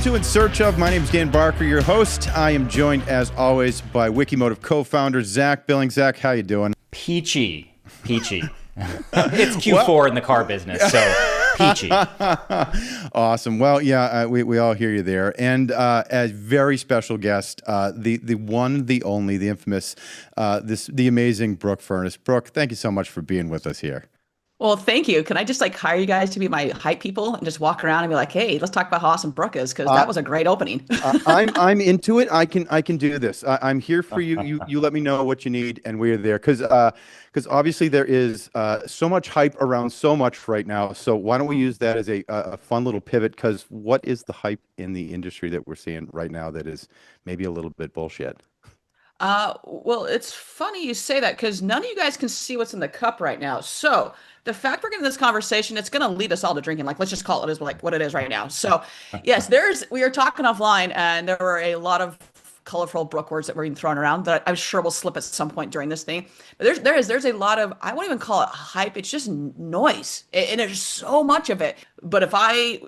to In Search Of. My name is Dan Barker, your host. I am joined, as always, by Wikimotive co-founder Zach Billings. Zach, how you doing? Peachy. It's Q4 in the car business, so peachy. Awesome. Well, yeah, we all hear you there. And a very special guest, the one, the only, the infamous, the amazing Brooke Furniss. Brooke, thank you so much for being with us here. Well, thank you. Can I just hire you guys to be my hype people and just walk around and be like, hey, let's talk about how awesome Brooke is, because that was a great opening. I'm into it. I can do this. I'm here for you. You let me know what you need, and we're there. Because obviously there is so much hype around so much right now. So why don't we use that as a fun little pivot? Because what is the hype in the industry that we're seeing right now that is maybe a little bit bullshit? Well, it's funny you say that, because none of you guys can see what's in the cup right now. So the fact we're getting this conversation, it's going to lead us all to drinking. Let's just call it as what it is right now. So yes, we are talking offline, and there were a lot of colorful Brooke words that were being thrown around that I'm sure will slip at some point during this thing. But there's a lot of, I won't even call it hype. It's just noise, and there's so much of it. But if I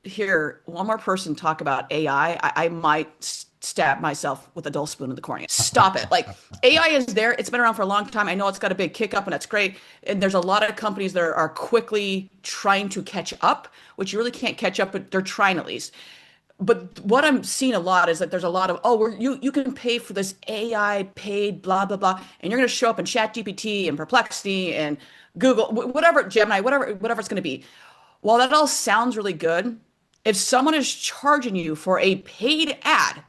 hear one more person talk about AI, I might stab myself with a dull spoon in the cornea. Stop it. AI is there. It's been around for a long time. I know it's got a big kick up, and that's great. And there's a lot of companies that are quickly trying to catch up, which you really can't catch up, but they're trying at least. But what I'm seeing a lot is that there's a lot of, you can pay for this AI paid blah, blah, blah. And you're going to show up in ChatGPT and Perplexity and Google, whatever, Gemini, whatever it's going to be. While that all sounds really good, if someone is charging you for a paid ad,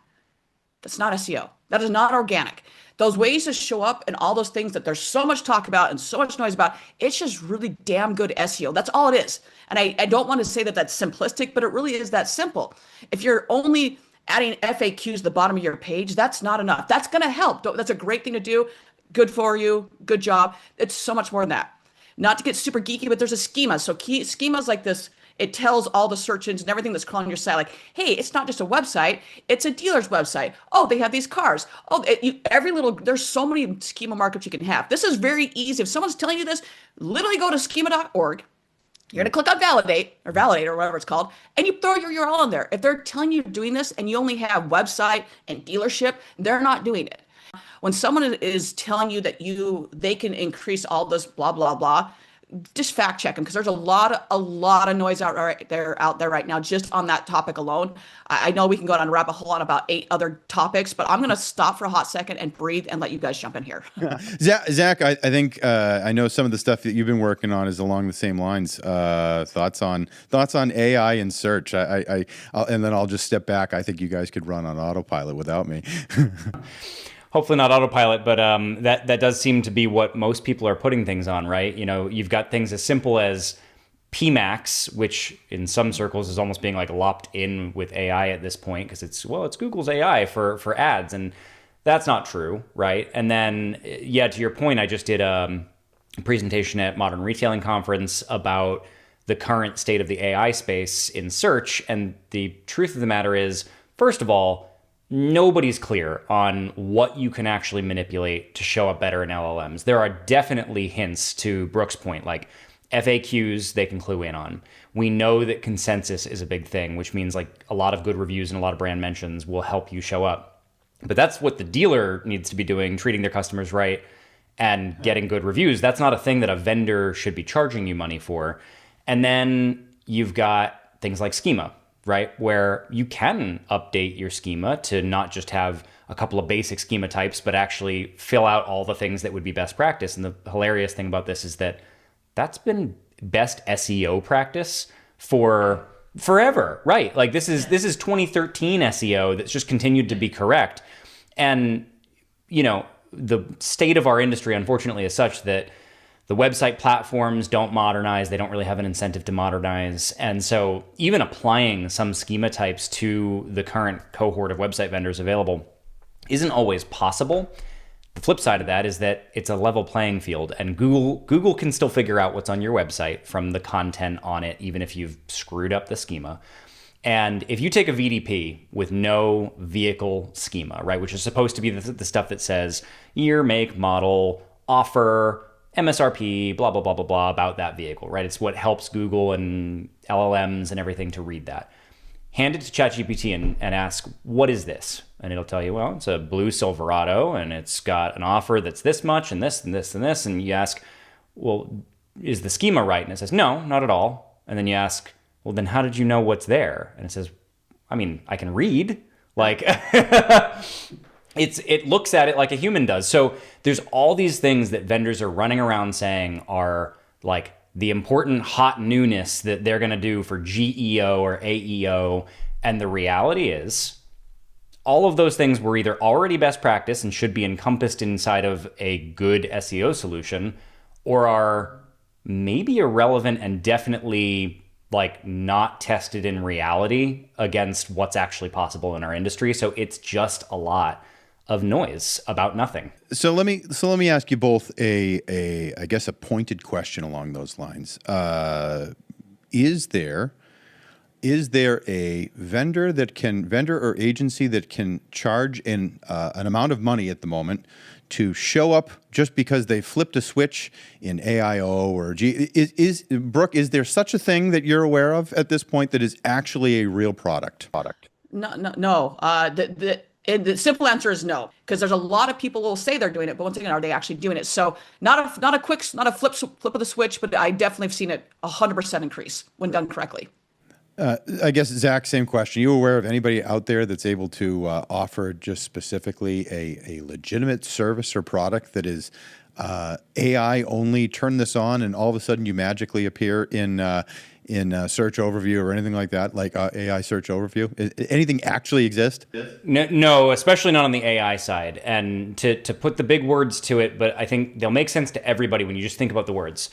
that's not SEO. That is not organic. Those ways to show up and all those things that there's so much talk about and so much noise about, it's just really damn good SEO. That's all it is. And I don't want to say that that's simplistic, but it really is that simple. If you're only adding FAQs to the bottom of your page, that's not enough. That's going to help. That's a great thing to do. Good for you. Good job. It's so much more than that. Not to get super geeky, but there's a schema. So schemas like this, it tells all the search engines and everything that's crawling your site, hey, it's not just a website, it's a dealer's website. Oh, they have these cars. Oh, there's so many schema markups you can have. This is very easy. If someone's telling you this, literally go to schema.org. You're going to click on validate or whatever it's called, and you throw your URL in there. If they're telling you doing this and you only have website and dealership, they're not doing it. When someone is telling you that they can increase all this blah, blah, blah, just fact check them, because there's a lot of noise out there right now just on that topic alone. I know we can go down a rabbit hole on about 8 other topics, but I'm going to stop for a hot second and breathe and let you guys jump in here. Zach, I think I know some of the stuff that you've been working on is along the same lines. Thoughts on AI and search. And then I'll just step back. I think you guys could run on autopilot without me. Hopefully not autopilot, but that does seem to be what most people are putting things on, right? You've got things as simple as PMax, which in some circles is almost being lopped in with AI at this point, because it's Google's AI for ads, and that's not true, right? And then, to your point, I just did a presentation at Modern Retailing Conference about the current state of the AI space in search, and the truth of the matter is, first of all, nobody's clear on what you can actually manipulate to show up better in LLMs. There are definitely hints, to Brooke's point, FAQs they can clue in on. We know that consensus is a big thing, which means a lot of good reviews and a lot of brand mentions will help you show up. But that's what the dealer needs to be doing, treating their customers right and getting good reviews. That's not a thing that a vendor should be charging you money for. And then you've got things like schema, right? Where you can update your schema to not just have a couple of basic schema types, but actually fill out all the things that would be best practice. And the hilarious thing about this is that that's been best SEO practice for forever, right? This is 2013 SEO that's just continued to be correct. And, the state of our industry, unfortunately, is such that the website platforms don't modernize. They don't really have an incentive to modernize. And so even applying some schema types to the current cohort of website vendors available isn't always possible. The flip side of that is that it's a level playing field, and Google can still figure out what's on your website from the content on it, even if you've screwed up the schema. And if you take a VDP with no vehicle schema, right, which is supposed to be the stuff that says year, make, model, offer, MSRP, blah, blah, blah, blah, blah about that vehicle, right? It's what helps Google and LLMs and everything to read that. hand it to ChatGPT and ask, what is this? And it'll tell you, well, it's a blue Silverado and it's got an offer that's this much and this and this and this. And you ask, well, is the schema right? And it says, no, not at all. And then you ask, well, then how did you know what's there? And it says, I mean, I can read. Like, it looks at it like a human does. So there's all these things that vendors are running around saying are like the important hot newness that they're going to do for GEO or AEO. And the reality is all of those things were either already best practice and should be encompassed inside of a good SEO solution, or are maybe irrelevant and definitely like not tested in reality against what's actually possible in our industry. So it's just a lot of noise about nothing. So let me ask you both I guess a pointed question along those lines. Is there a vendor or agency that can charge an amount of money at the moment to show up just because they flipped a switch in AIO or Brooke, is there such a thing that you're aware of at this point that is actually a real product? No. The simple answer is no, because there's a lot of people who will say they're doing it, but once again, are they actually doing it? So not a flip of the switch, but I definitely have seen it 100% increase when done correctly. I guess, Zach, same question. You aware of anybody out there that's able to offer just specifically a legitimate service or product that is AI only? Turn this on, and all of a sudden you magically appear in search overview or anything like that, like AI search overview. Anything actually exist? No, especially not on the AI side. And to put the big words to it, but I think they'll make sense to everybody when you just think about the words.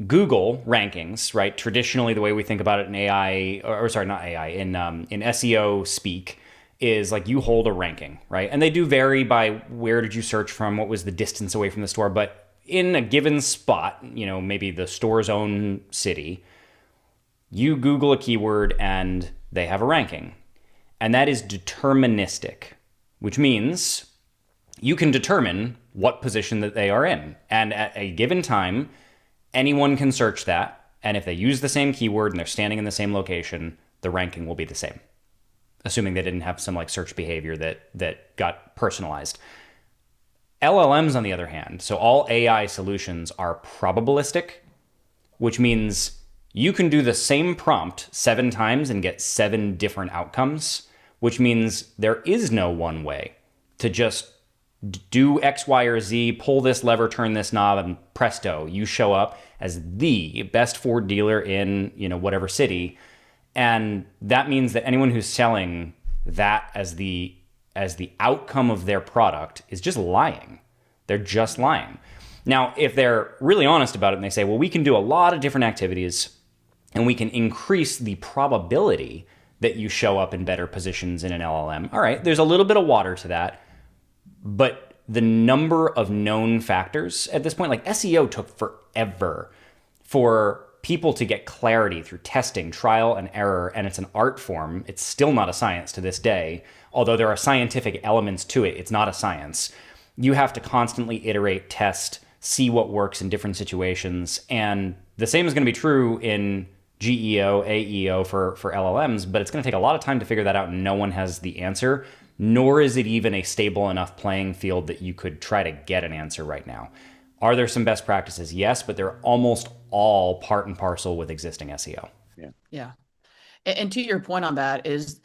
Google rankings, right? Traditionally, the way we think about it in AI, or sorry, not AI, in SEO speak, is like you hold a ranking, right? And they do vary by where did you search from, what was the distance away from the store, but in a given spot, maybe the store's own city, you Google a keyword and they have a ranking. And that is deterministic, which means you can determine what position that they are in. And at a given time, anyone can search that, and if they use the same keyword and they're standing in the same location, the ranking will be the same, assuming they didn't have some like search behavior that got personalized. LLMs, on the other hand, so all AI solutions are probabilistic, which means you can do the same prompt 7 times and get 7 different outcomes, which means there is no one way to just do X, Y, or Z, pull this lever, turn this knob, and presto, you show up as the best Ford dealer in, whatever city. And that means that anyone who's selling that as the outcome of their product is just lying. They're just lying. Now, if they're really honest about it and they say, well, we can do a lot of different activities and we can increase the probability that you show up in better positions in an LLM. All right, there's a little bit of water to that. But the number of known factors at this point, like SEO took forever for people to get clarity through testing, trial and error, and it's an art form. It's still not a science to this day. Although there are scientific elements to it, it's not a science. You have to constantly iterate, test, see what works in different situations. And the same is going to be true in GEO, AEO for LLMs, but it's going to take a lot of time to figure that out, and no one has the answer. Nor is it even a stable enough playing field that you could try to get an answer right now. Are there some best practices? Yes, but they're almost all part and parcel with existing SEO. Yeah. And to your point on that is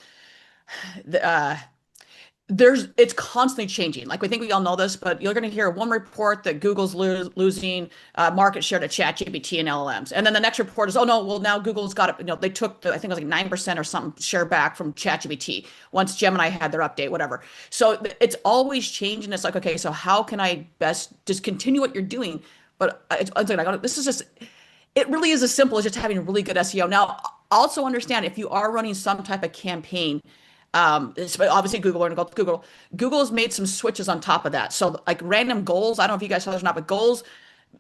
it's constantly changing. Like, we think we all know this, but you're going to hear one report that Google's losing market share to ChatGPT and LLMs. And then the next report is, oh no, well now Google's got it. They took, I think it was like 9% or something share back from ChatGPT once Gemini had their update, whatever. So it's always changing. It's like, okay, so how can I best just continue what you're doing? But it's like, this is just, it really is as simple as just having really good SEO. Now, also understand, if you are running some type of campaign, obviously Google has made some switches on top of that. So like random goals, I don't know if you guys saw this or not, but goals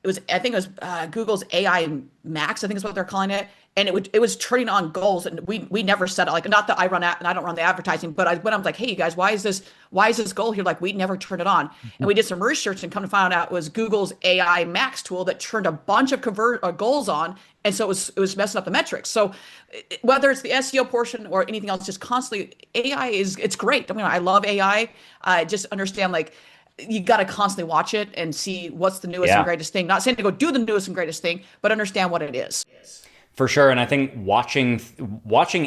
I think it was Google's AI Max, I think is what they're calling it. And it was turning on goals, and we never set it. Like, not that I don't run the advertising, but I went, I'm like, hey, you guys, why is this goal here? Like, we never turned it on. And we did some research and come to find out it was Google's AI Max tool that turned a bunch of goals on, and so it was messing up the metrics. So whether it's the SEO portion or anything else, just constantly AI it's great. I mean, I love AI. I just understand, like, you got to constantly watch it and see what's the newest and greatest thing. Not saying to go do the newest and greatest thing, but understand what it is. For sure. And I think watching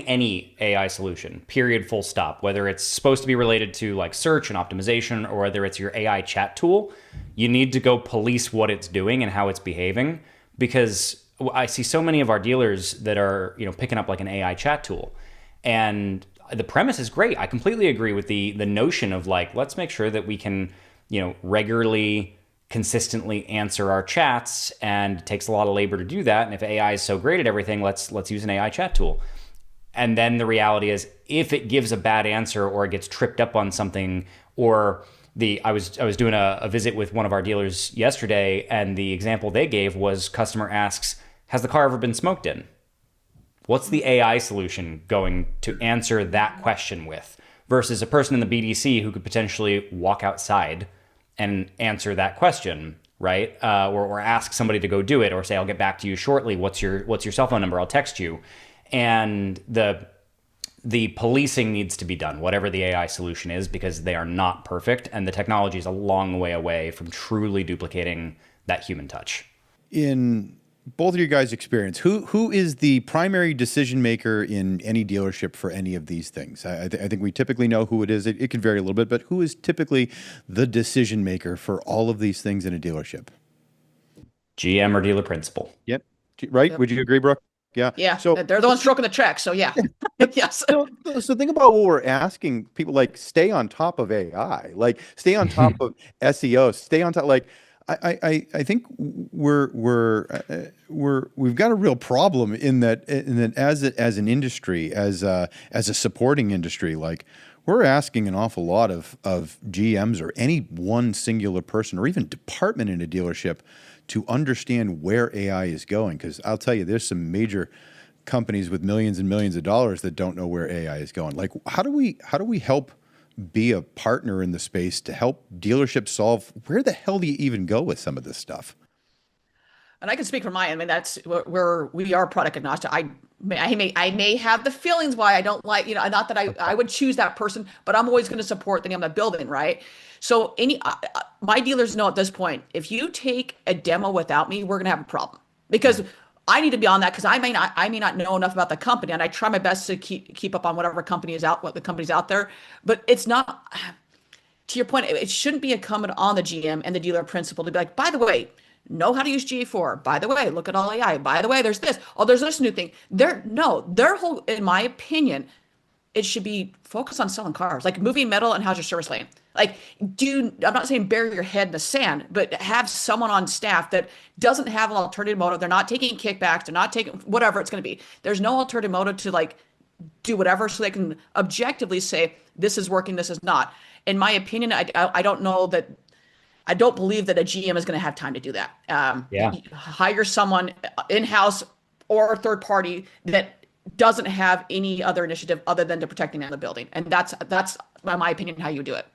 any AI solution, period, full stop, whether it's supposed to be related to like search and optimization, or whether it's your AI chat tool, you need to go police what it's doing and how it's behaving. Because I see so many of our dealers that are, picking up like an AI chat tool, and the premise is great. I completely agree with the notion of like, let's make sure that we can, regularly, consistently answer our chats, and it takes a lot of labor to do that. And if AI is so great at everything, let's use an AI chat tool. And then the reality is, if it gives a bad answer or it gets tripped up on something, or I was doing a visit with one of our dealers yesterday, and the example they gave was customer asks, has the car ever been smoked in? What's the AI solution going to answer that question with, versus a person in the BDC who could potentially walk outside and answer that question, right? Or ask somebody to go do it, or say, I'll get back to you shortly. What's your cell phone number? I'll text you. And the policing needs to be done, whatever the AI solution is, because they are not perfect, and the technology is a long way away from truly duplicating that human touch. In both of you guys' experience, who is the primary decision maker in any dealership for any of these things? I think we typically know who it is. It can vary a little bit, but who is typically the decision maker for all of these things in a dealership? GM or dealer principal. Yep. Right? Yep. Would you agree, Brooke? Yeah. Yeah. So They're the ones stroking the check. So yeah. Yes. So think about what we're asking people, like, stay on top of AI, like stay on top of SEO, stay on top. Like, I think we've got a real problem in that as an industry, as a supporting industry, like, we're asking an awful lot of GMs or any one singular person or even department in a dealership to understand where AI is going. Because I'll tell you, there's some major companies with millions and millions of dollars that don't know where AI is going. Like, how do we help be a partner in the space to help dealerships solve where the hell do you even go with some of this stuff? And I can speak from my end. I mean, that's where we are product agnostic. I may have the feelings why I don't like, not that I would choose that person, but I'm always going to support the name of the building, right? So my dealers know at this point, if you take a demo without me, we're going to have a problem, because I need to be on that, because I may not know enough about the company, and I try my best to keep up on what the company's out there. But it's not, to your point, it shouldn't be incumbent on the GM and the dealer principal to be like, by the way, know how to use GA4. By the way, look at all AI. By the way, there's this. Oh, there's this new thing. Their whole, in my opinion, it should be focused on selling cars, like moving metal and how's your service lane. Like, I'm not saying bury your head in the sand, but have someone on staff that doesn't have an alternative motive. They're not taking kickbacks. They're not taking whatever it's going to be. There's no alternative motive to, like, do whatever, so they can objectively say, this is working, this is not. In my opinion, I don't know that. I don't believe that a GM is going to have time to do that. Hire someone in-house or a third party that doesn't have any other initiative other than to protecting the building. And that's, in my opinion, how you do it.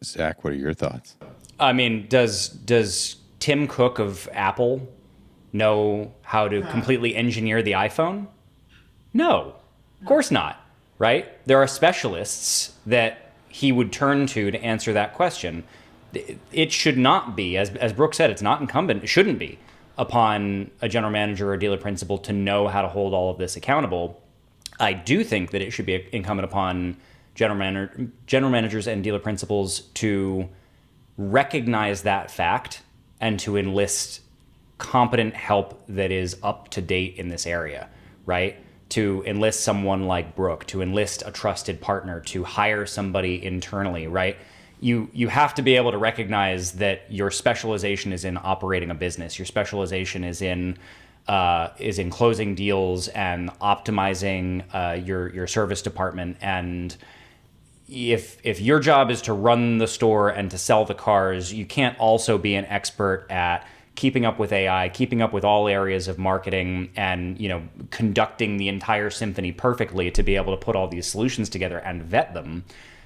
Zach, what are your thoughts? I mean, does Tim Cook of Apple know how to completely engineer the iPhone? No, of course not, right? There are specialists that he would turn to answer that question. It should not be, as Brooke said, it's not incumbent, it shouldn't be upon a general manager or dealer principal to know how to hold all of this accountable. I do think that it should be incumbent upon general managers and dealer principals to recognize that fact and to enlist competent help that is up to date in this area, right? To enlist someone like Brooke, to enlist a trusted partner, to hire somebody internally, right? You have to be able to recognize that your specialization is in operating a business. Your specialization is in closing deals and optimizing your service department. And if your job is to run the store and to sell the cars, you can't also be an expert at keeping up with AI, keeping up with all areas of marketing, and conducting the entire symphony perfectly to be able to put all these solutions together and vet them.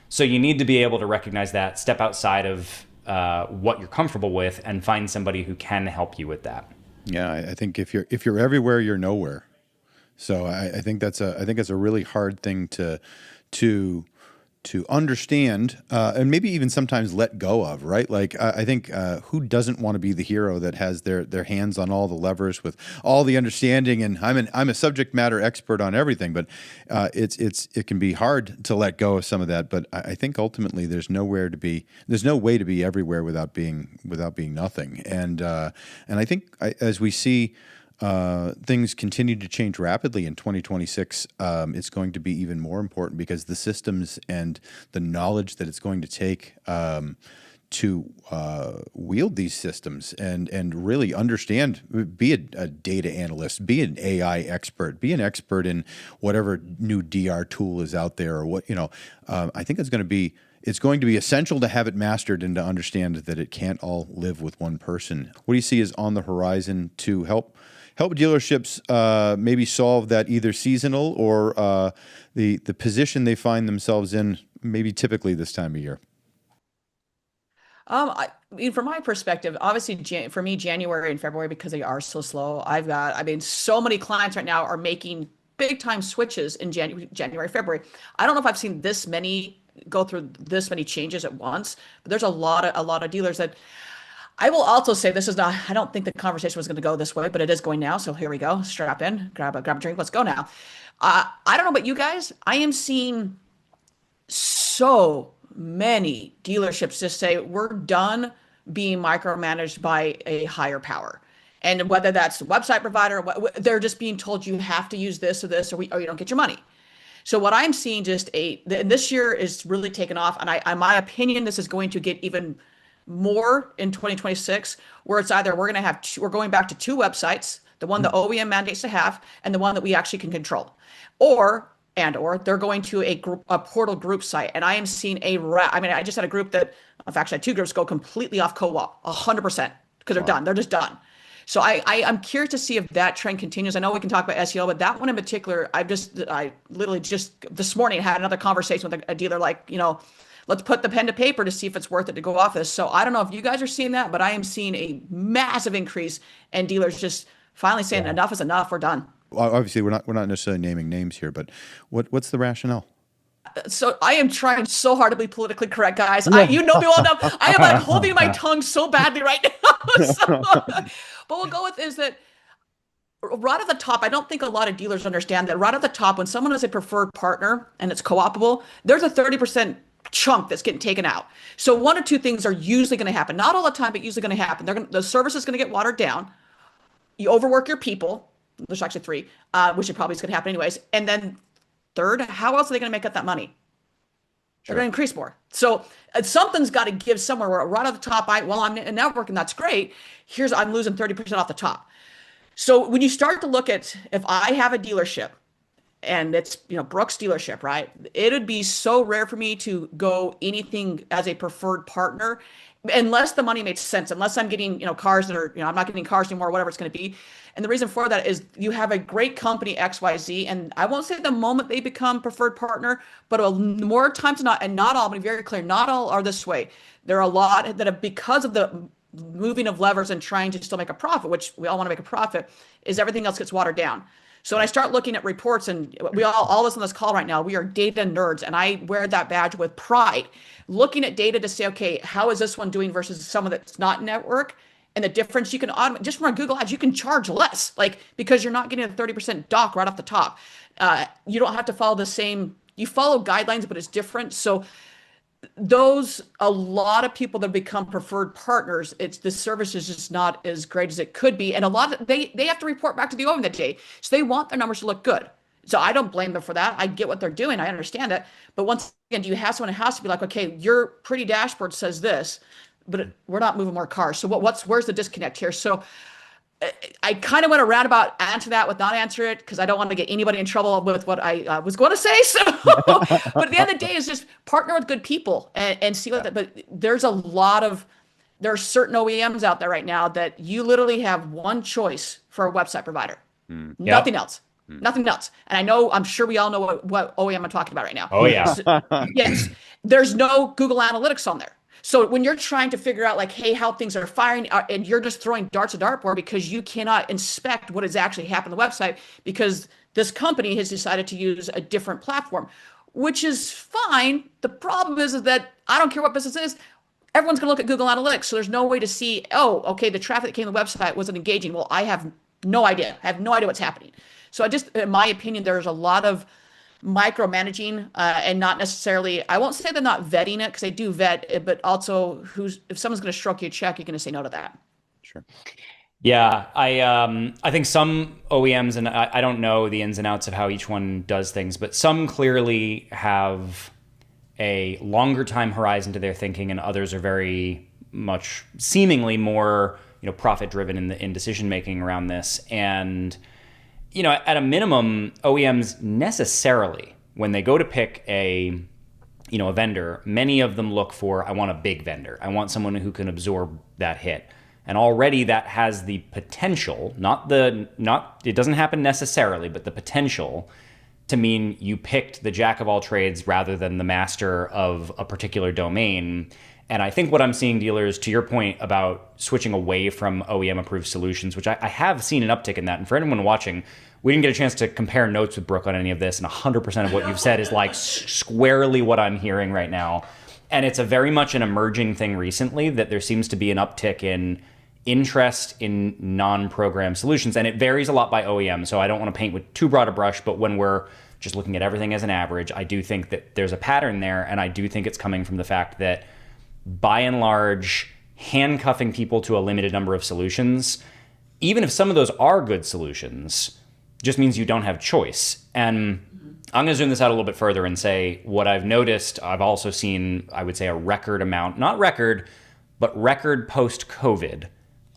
So you need to be able to recognize that, step outside of what you're comfortable with, and find somebody who can help you with that. Yeah, I think if you're everywhere, you're nowhere. So I think that's a really hard thing to understand, and maybe even sometimes let go of, right? Like I think who doesn't want to be the hero that has their hands on all the levers with all the understanding? And I'm a subject matter expert on everything, but it can be hard to let go of some of that. But I think ultimately there's no way to be everywhere without being nothing. And I think as we see things continue to change rapidly in 2026, it's going to be even more important because the systems and the knowledge that it's going to take to wield these systems and really understand, be a data analyst, be an AI expert, be an expert in whatever new DR tool is out there, or what, I think it's going to be essential to have it mastered and to understand that it can't all live with one person. What do you see is on the horizon to help dealerships maybe solve that either seasonal or the position they find themselves in, maybe typically this time of year? I mean, from my perspective, obviously, for me, January and February, because they are so slow, so many clients right now are making big time switches in January, February. I don't know if I've seen this many go through this many changes at once, but there's a lot of dealers that. I will also say this is not, I don't think the conversation was going to go this way, but it is going now. So here we go. Strap in, grab a drink. Let's go now. I don't know about you guys. I am seeing so many dealerships just say, we're done being micromanaged by a higher power. And whether that's the website provider, they're just being told you have to use this or this, or you don't get your money. So what I'm seeing this year is really taken off. And in my opinion, this is going to get even more in 2026, where it's either we're going back to two websites, the one the OEM mandates to have and the one that we actually can control, or they're going to a portal group site. And I am seeing I just had a group that, I've actually had two groups go completely off co-op 100% because they're done. They're just done. So I'm curious to see if that trend continues. I know we can talk about SEO, but that one in particular, I literally just this morning had another conversation with a dealer, like, let's put the pen to paper to see if it's worth it to go off this. So I don't know if you guys are seeing that, but I am seeing a massive increase and dealers just finally saying enough is enough. We're done. Well, obviously, we're not necessarily naming names here, but what's the rationale? So I am trying so hard to be politically correct, guys. You know me well enough. I am like holding my tongue so badly right now. But we'll go with is that right at the top, I don't think a lot of dealers understand that right at the top, when someone is a preferred partner and it's co-opable, there's a 30% chunk that's getting taken out. So one or two things are usually going to happen. Not all the time, but usually going to happen. The service is going to get watered down. You overwork your people. There's actually three, which is probably going to happen anyways. And then third, how else are they going to make up that money? They're going to increase more. So something's got to give somewhere where right at the top, I'm networking, that's great. I'm losing 30% off the top. So when you start to look at, if I have a dealership, and it's, Brooke's dealership, right? It would be so rare for me to go anything as a preferred partner unless the money makes sense, unless I'm getting, cars that are, I'm not getting cars anymore, whatever it's going to be. And the reason for that is you have a great company, XYZ, and I won't say the moment they become preferred partner, but more times than not, and not all, but very clear, not all are this way. There are a lot that have, because of the moving of levers and trying to still make a profit, which we all want to make a profit, is everything else gets watered down. So when I start looking at reports, and all of us on this call right now, we are data nerds, and I wear that badge with pride. Looking at data to say, okay, how is this one doing versus someone that's not network? And the difference you can automate, just from our Google Ads, you can charge less, because you're not getting a 30% dock right off the top. You don't have to follow you follow guidelines, but it's different. So a lot of people that become preferred partners, the service is just not as great as it could be. And they have to report back to the owner that day. So they want their numbers to look good. So I don't blame them for that. I get what they're doing. I understand it. But once again, do you have someone who has to be like, okay, your pretty dashboard says this, but we're not moving more cars. So where's the disconnect here? So I kind of went a roundabout answer that with not answer it because I don't want to get anybody in trouble with what I was going to say. So, but at the end of the day, is just partner with good people and see what that. But there's a lot of there are certain OEMs out there right now that you literally have one choice for a website provider. Nothing else. Nothing else. And I'm sure we all know what OEM I'm talking about right now. Oh yeah. So, yes. There's no Google Analytics on there. So when you're trying to figure out like, hey, how things are firing, and you're just throwing darts at dartboard because you cannot inspect what has actually happened on the website because this company has decided to use a different platform, which is fine. The problem is that I don't care what business is. Everyone's going to look at Google Analytics. So there's no way to see, oh, okay, the traffic that came to the website wasn't engaging. Well, I have no idea. I have no idea what's happening. So in my opinion, there's a lot of micromanaging and not necessarily, I won't say they're not vetting it because they do vet it, but also if someone's going to stroke your check, you're going to say no to that. Sure. Yeah, I think some OEMs, and I don't know the ins and outs of how each one does things, but some clearly have a longer time horizon to their thinking, and others are very much seemingly more, profit driven in decision making around this. And at a minimum, OEMs necessarily, when they go to pick a vendor, many of them look for, I want a big vendor. I want someone who can absorb that hit. And already that has the potential, it doesn't happen necessarily, but the potential to mean you picked the jack of all trades rather than the master of a particular domain. And I think what I'm seeing dealers, to your point about switching away from OEM approved solutions, which I have seen an uptick in that. And for anyone watching, we didn't get a chance to compare notes with Brooke on any of this. And 100% of what you've said is like squarely what I'm hearing right now. And it's a very much an emerging thing recently that there seems to be an uptick in interest in non-program solutions. And it varies a lot by OEM. So I don't want to paint with too broad a brush, but when we're just looking at everything as an average, I do think that there's a pattern there. And I do think it's coming from the fact that by and large, handcuffing people to a limited number of solutions, even if some of those are good solutions, just means you don't have choice. And I'm going to zoom this out a little bit further and say what I've noticed, I've also seen, I would say, a record amount, not record, but record post-COVID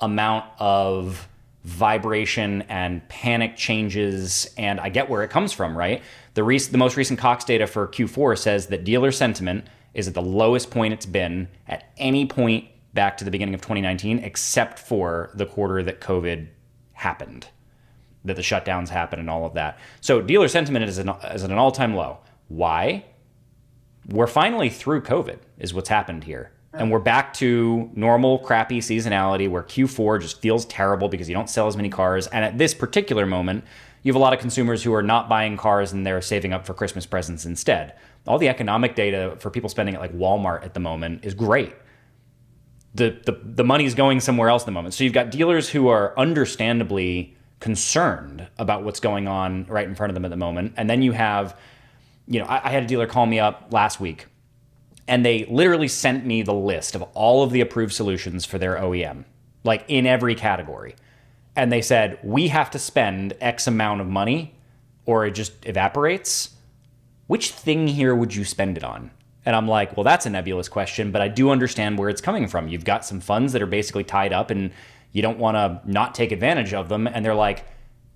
amount of vibration and panic changes. And I get where it comes from, right? The most recent Cox data for Q4 says that dealer sentiment is at the lowest point it's been at any point back to the beginning of 2019, except for the quarter that COVID happened, that the shutdowns happened and all of that. So dealer sentiment is at an all-time low. Why? We're finally through COVID is what's happened here. And we're back to normal, crappy seasonality where Q4 just feels terrible because you don't sell as many cars. And at this particular moment, you have a lot of consumers who are not buying cars and they're saving up for Christmas presents instead. All the economic data for people spending at like Walmart at the moment is great. The money's going somewhere else at the moment. So you've got dealers who are understandably concerned about what's going on right in front of them at the moment. And then you have, I had a dealer call me up last week and they literally sent me the list of all of the approved solutions for their OEM, like in every category. And they said, we have to spend X amount of money or it just evaporates. Which thing here would you spend it on? And I'm like, well, that's a nebulous question, but I do understand where it's coming from. You've got some funds that are basically tied up and you don't want to not take advantage of them. And they're like,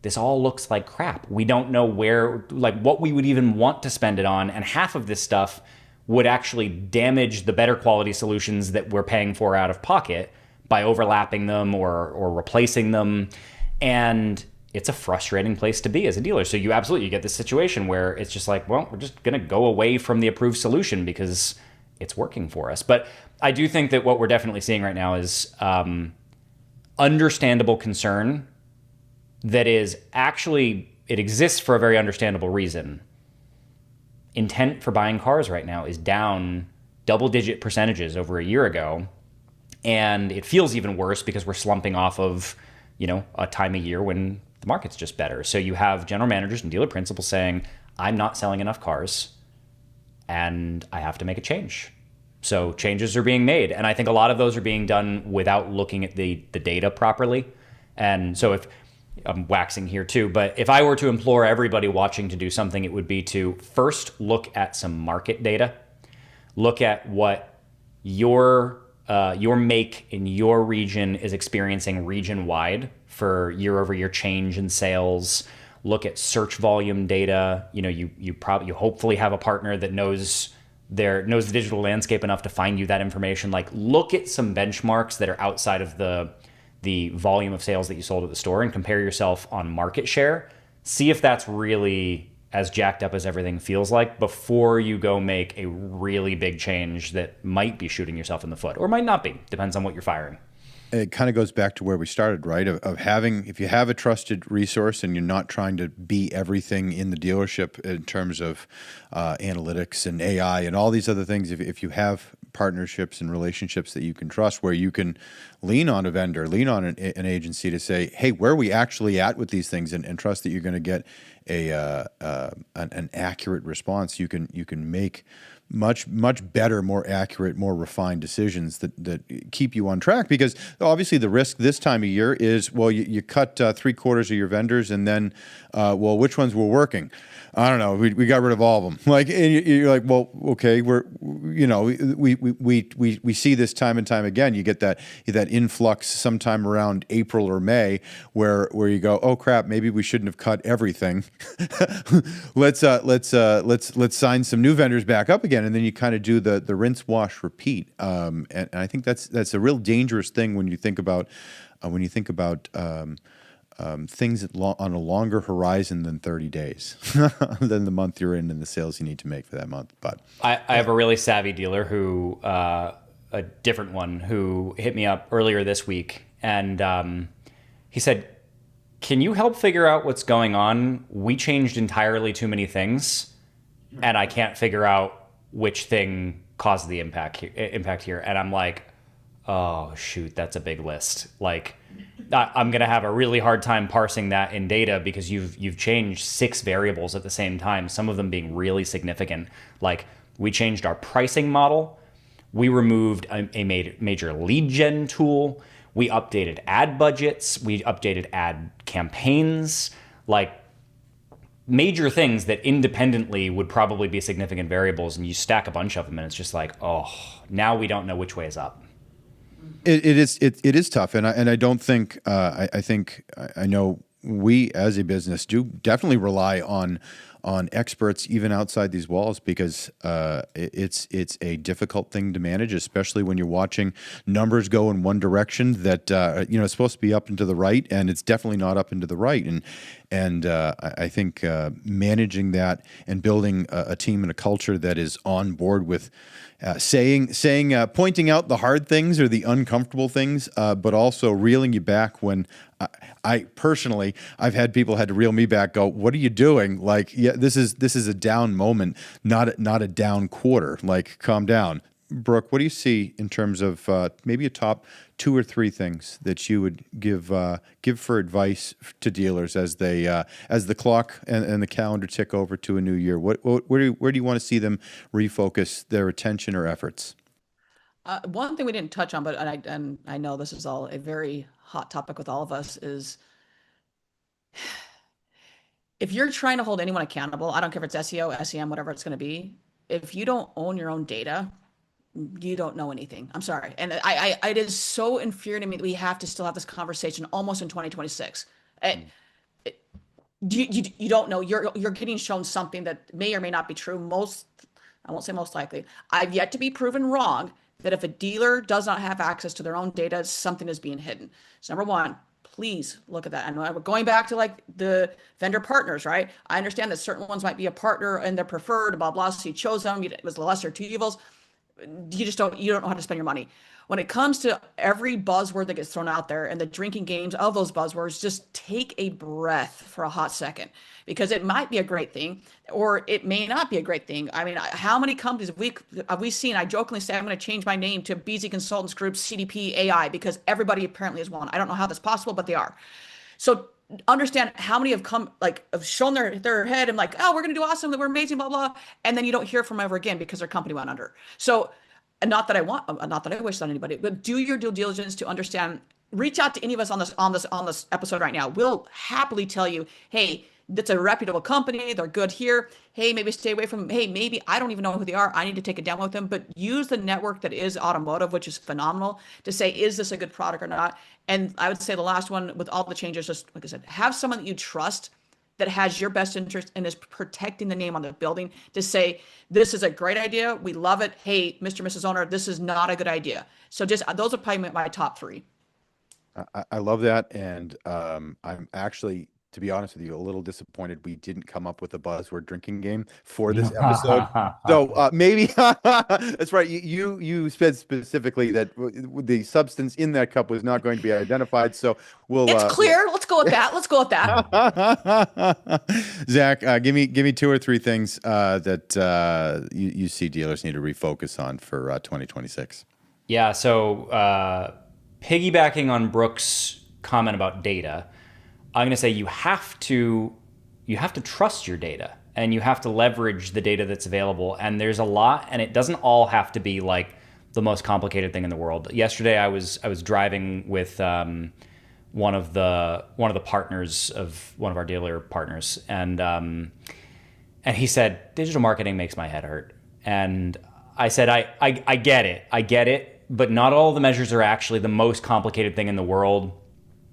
this all looks like crap. We don't know what we would even want to spend it on. And half of this stuff would actually damage the better quality solutions that we're paying for out of pocket by overlapping them or replacing them. And it's a frustrating place to be as a dealer. So you get this situation where it's just like, well, we're just going to go away from the approved solution because it's working for us. But I do think that what we're definitely seeing right now is understandable concern that is actually, it exists for a very understandable reason. Intent for buying cars right now is down double-digit percentages over a year ago. And it feels even worse because we're slumping off of, a time of year when the market's just better. So you have general managers and dealer principals saying, I'm not selling enough cars and I have to make a change. So changes are being made. And I think a lot of those are being done without looking at the data properly. And so if I'm waxing here too, but if I were to implore everybody watching to do something, it would be to first look at some market data, look at what your make in your region is experiencing region-wide for year-over-year change in sales. Look at search volume data. You hopefully have a partner that knows knows the digital landscape enough to find you that information. Like, look at some benchmarks that are outside of the volume of sales that you sold at the store and compare yourself on market share. See if that's really as jacked up as everything feels like before you go make a really big change that might be shooting yourself in the foot or might not be. Depends on what you're firing. It kind of goes back to where we started, right? Of having, if you have a trusted resource and you're not trying to be everything in the dealership in terms of analytics and AI and all these other things, if you have partnerships and relationships that you can trust, where you can lean on a vendor, lean on an agency to say, hey, where are we actually at with these things, and trust that you're going to get an accurate response, you can make much better, more accurate, more refined decisions that keep you on track. Because obviously the risk this time of year is, well, you cut 3/4 of your vendors, and then, well, which ones were working? I don't know. We got rid of all of them. Like, and you're like, well, okay, we see this time and time again. You get that influx sometime around April or May, where you go, oh crap, maybe we shouldn't have cut everything. let's sign some new vendors back up again, and then you kind of do the rinse, wash, repeat. And I think that's a real dangerous thing when you think about things on a longer horizon than 30 days, than the month you're in and the sales you need to make for that month. But I have a really savvy dealer who, a different one, who hit me up earlier this week, and he said, "Can you help figure out what's going on? We changed entirely too many things, and I can't figure out which thing caused the impact here." And I'm like, oh shoot, that's a big list. Like, I'm going to have a really hard time parsing that in data because you've changed 6 variables at the same time, some of them being really significant. Like, we changed our pricing model. We removed a major lead gen tool. We updated ad budgets. We updated ad campaigns. Like, major things that independently would probably be significant variables, and you stack a bunch of them and it's just like, oh, now we don't know which way is up. It is tough, and I don't think I know we as a business do definitely rely on experts even outside these walls, because it's a difficult thing to manage, especially when you're watching numbers go in one direction that it's supposed to be up and to the right, and it's definitely not up and to the right. And I think managing that and building a team and a culture that is on board with pointing out the hard things or the uncomfortable things, but also reeling you back when I personally, I've had people had to reel me back, go, what are you doing? Like, yeah, this is a down moment, not a down quarter. Like, calm down. Brooke, what do you see in terms of maybe a top 2 or 3 things that you would give for advice to dealers as the clock and the calendar tick over to a new year? Where do you want to see them refocus their attention or efforts? One thing we didn't touch on, but I know this is all a very hot topic with all of us, is if you're trying to hold anyone accountable, I don't care if it's SEO, SEM, whatever it's going to be, if you don't own your own data, you don't know anything. I'm sorry. And it is so infuriating to me that we have to still have this conversation almost in 2026. You don't know. You're getting shown something that may or may not be true. I won't say most likely. I've yet to be proven wrong that if a dealer does not have access to their own data, something is being hidden. So number one, please look at that. I know we're going back to like the vendor partners, right? I understand that certain ones might be a partner and they're preferred, blah, blah. So you chose them. It was the lesser of 2 evils. You don't know how to spend your money. When it comes to every buzzword that gets thrown out there and the drinking games of those buzzwords, just take a breath for a hot second, because it might be a great thing or it may not be a great thing. I mean, how many companies have we seen? I jokingly say I'm going to change my name to BZ Consultants Group CDP AI because everybody apparently is one. I don't know how that's possible, but they are. So understand how many have come, like, have shown their head and like, oh, we're going to do awesome, that we're amazing, blah, blah. And then you don't hear from them ever again because their company went under. So, and not that I wish that on anybody, but do your due diligence to understand. Reach out to any of us on this episode right now. We'll happily tell you, hey, that's a reputable company. They're good here. Hey, maybe stay away from them. Hey, maybe I don't even know who they are. I need to take a demo with them. But use the network that is automotive, which is phenomenal, to say, is this a good product or not? And I would say the last one with all the changes, just like I said, have someone that you trust that has your best interest and is protecting the name on the building to say, this is a great idea. We love it. Hey, Mr. and Mrs. Owner, this is not a good idea. So just those are probably my top three. I love that, and I'm actually, to be honest with you, a little disappointed we didn't come up with a buzzword drinking game for this episode. So maybe that's right. You said specifically that the substance in that cup was not going to be identified. So we'll. It's clear. Let's go with that. Let's go with that. Zach, give me two or three things that you see dealers need to refocus on for 2026. Yeah. So piggybacking on Brooke's comment about data, I'm going to say you have to trust your data, and you have to leverage the data that's available. And there's a lot, and it doesn't all have to be like the most complicated thing in the world. Yesterday, I was driving with one of the partners of one of our dealer partners, and he said, "Digital marketing makes my head hurt." And I said, I get it, but not all the measures are actually the most complicated thing in the world.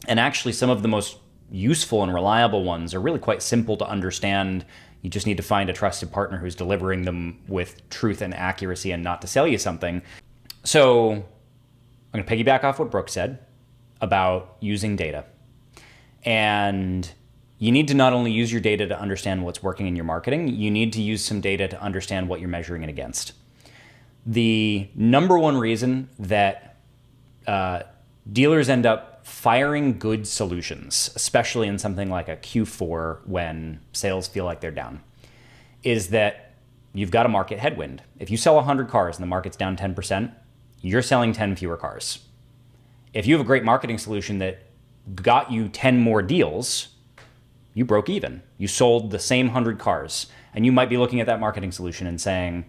And actually, some of the most useful and reliable ones are really quite simple to understand. You just need to find a trusted partner who's delivering them with truth and accuracy and not to sell you something. So I'm going to piggyback off what Brooke said about using data. And you need to not only use your data to understand what's working in your marketing, you need to use some data to understand what you're measuring it against. The number one reason that dealers end up firing good solutions, especially in something like a Q4 when sales feel like they're down, is that you've got a market headwind. If you sell 100 cars and the market's down 10%, you're selling 10 fewer cars. If you have a great marketing solution that got you 10 more deals, you broke even. You sold the same 100 cars. And you might be looking at that marketing solution and saying,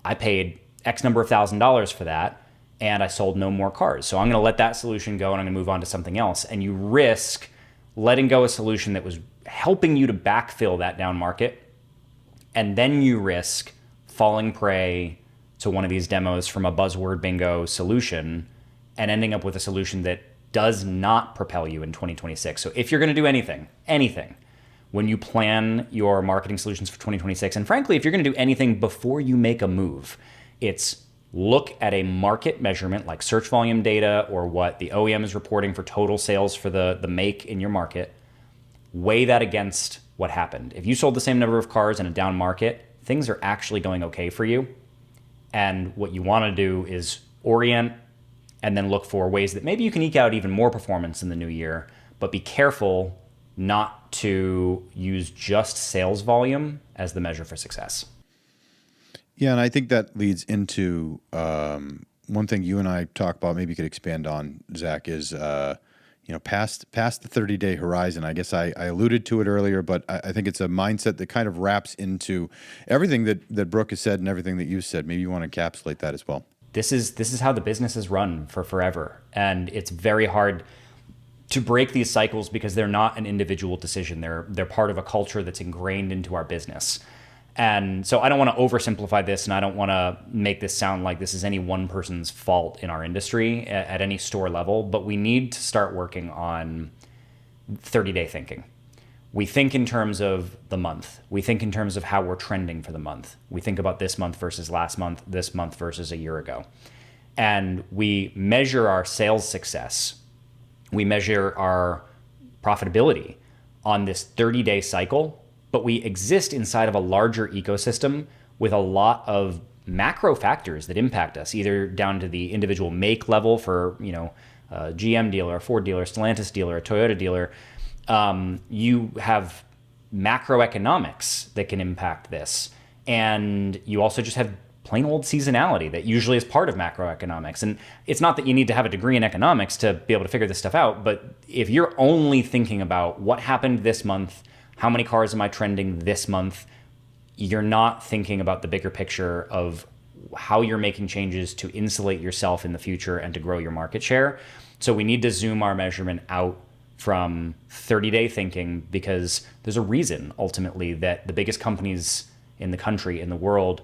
I paid X number of $1,000s for that, and I sold no more cars. So I'm going to let that solution go, and I'm going to move on to something else. And you risk letting go a solution that was helping you to backfill that down market. And then you risk falling prey to one of these demos from a buzzword bingo solution and ending up with a solution that does not propel you in 2026. So if you're going to do anything, when you plan your marketing solutions for 2026, and frankly, if you're going to do anything before you make a move, it's look at a market measurement like search volume data or what the OEM is reporting for total sales for the make in your market. Weigh that against what happened. If you sold the same number of cars in a down market, things are actually going okay for you. And what you want to do is orient and then look for ways that maybe you can eke out even more performance in the new year, but be careful not to use just sales volume as the measure for success. Yeah, and I think that leads into one thing you and I talk about, maybe you could expand on, Zach, is past the 30-day horizon. I guess I alluded to it earlier, but I think it's a mindset that kind of wraps into everything that Brooke has said and everything that you said. Maybe you want to encapsulate that as well. This is how the business is run for forever, and it's very hard to break these cycles because they're not an individual decision. They're part of a culture that's ingrained into our business. And so I don't want to oversimplify this, and I don't want to make this sound like this is any one person's fault in our industry at any store level, but we need to start working on 30-day thinking. We think in terms of the month. We think in terms of how we're trending for the month. We think about this month versus last month, this month versus a year ago. And we measure our sales success. We measure our profitability on this 30-day cycle, but we exist inside of a larger ecosystem with a lot of macro factors that impact us, either down to the individual make level for, a GM dealer, a Ford dealer, a Stellantis dealer, a Toyota dealer. You have macroeconomics that can impact this. And you also just have plain old seasonality that usually is part of macroeconomics. And it's not that you need to have a degree in economics to be able to figure this stuff out, but if you're only thinking about what happened this month, how many cars am I trending this month, you're not thinking about the bigger picture of how you're making changes to insulate yourself in the future and to grow your market share. So we need to zoom our measurement out from 30-day thinking, because there's a reason ultimately that the biggest companies in the country, in the world,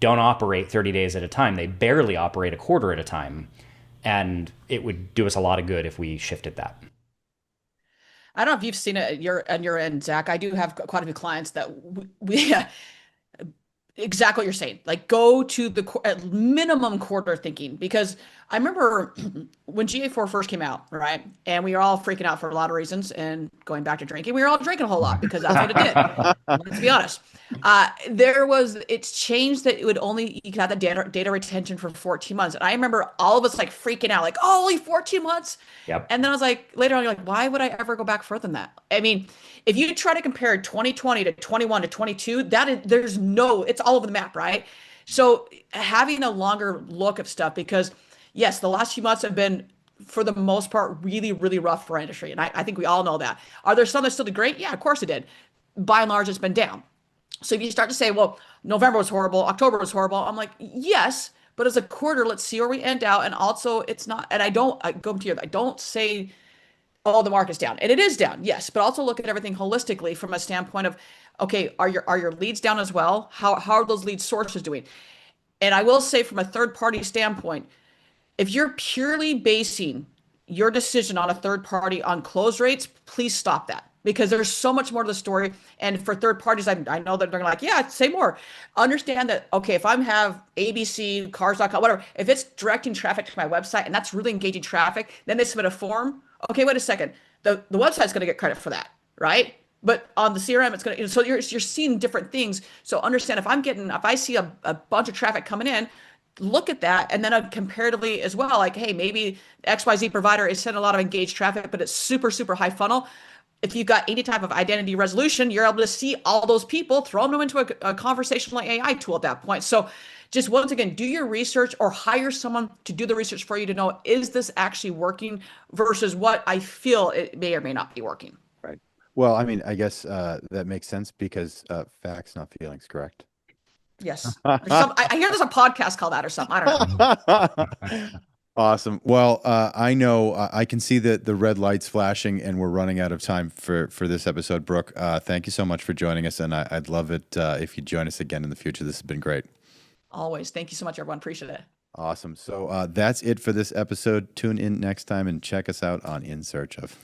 don't operate 30 days at a time. They barely operate a quarter at a time. And it would do us a lot of good if we shifted that. I don't know if you've seen it on your end, Zach. I do have quite a few clients that we exactly what you're saying. Like go to the at minimum quarter thinking because I remember when GA4 first came out, right? And we were all freaking out for a lot of reasons and going back to drinking, we were all drinking a whole lot because that's what it did. Let's be honest. It's changed that it would only, you could have the data retention for 14 months. And I remember all of us like freaking out, like, oh, only 14 months. Yep. And then I was like, later on, you're like, why would I ever go back further than that? I mean, if you try to compare 2020 to 21 to 22, it's all over the map, right? So having a longer look of stuff, because yes, the last few months have been, for the most part, really, really rough for our industry. And I think we all know that. Are there some that still did great? Yeah, of course it did. By and large, it's been down. So if you start to say, well, November was horrible, October was horrible, I'm like, yes, but as a quarter, let's see where we end out. And also, it's not, and I don't say, oh, the market's down. And it is down, yes, but also look at everything holistically from a standpoint of, okay, are your leads down as well? How are those lead sources doing? And I will say from a third party standpoint, if you're purely basing your decision on a third party on close rates, please stop that because there's so much more to the story. And for third parties, I know that they're like, yeah, say more. Understand that, okay, if I have ABC, cars.com, whatever, if it's directing traffic to my website and that's really engaging traffic, then they submit a form. Okay, wait a second. The website's going to get credit for that, right? But on the CRM, it's going to, so you're seeing different things. So understand if I see a bunch of traffic coming in, look at that and then comparatively as well, like, hey, maybe XYZ provider is sending a lot of engaged traffic, but it's super, super high funnel. If you've got any type of identity resolution, you're able to see all those people, throw them into a conversational AI tool at that point. So just once again, do your research or hire someone to do the research for you to know, is this actually working versus what I feel it may or may not be working. Right. Well, I mean, I guess that makes sense because facts, not feelings, correct? Yes. I hear there's a podcast called that or something. I don't know. Awesome. Well, I know I can see the red lights flashing and we're running out of time for this episode. Brooke, thank you so much for joining us. And I'd love it if you join us again in the future. This has been great. Always. Thank you so much, everyone. Appreciate it. Awesome. So that's it for this episode. Tune in next time and check us out on In Search Of.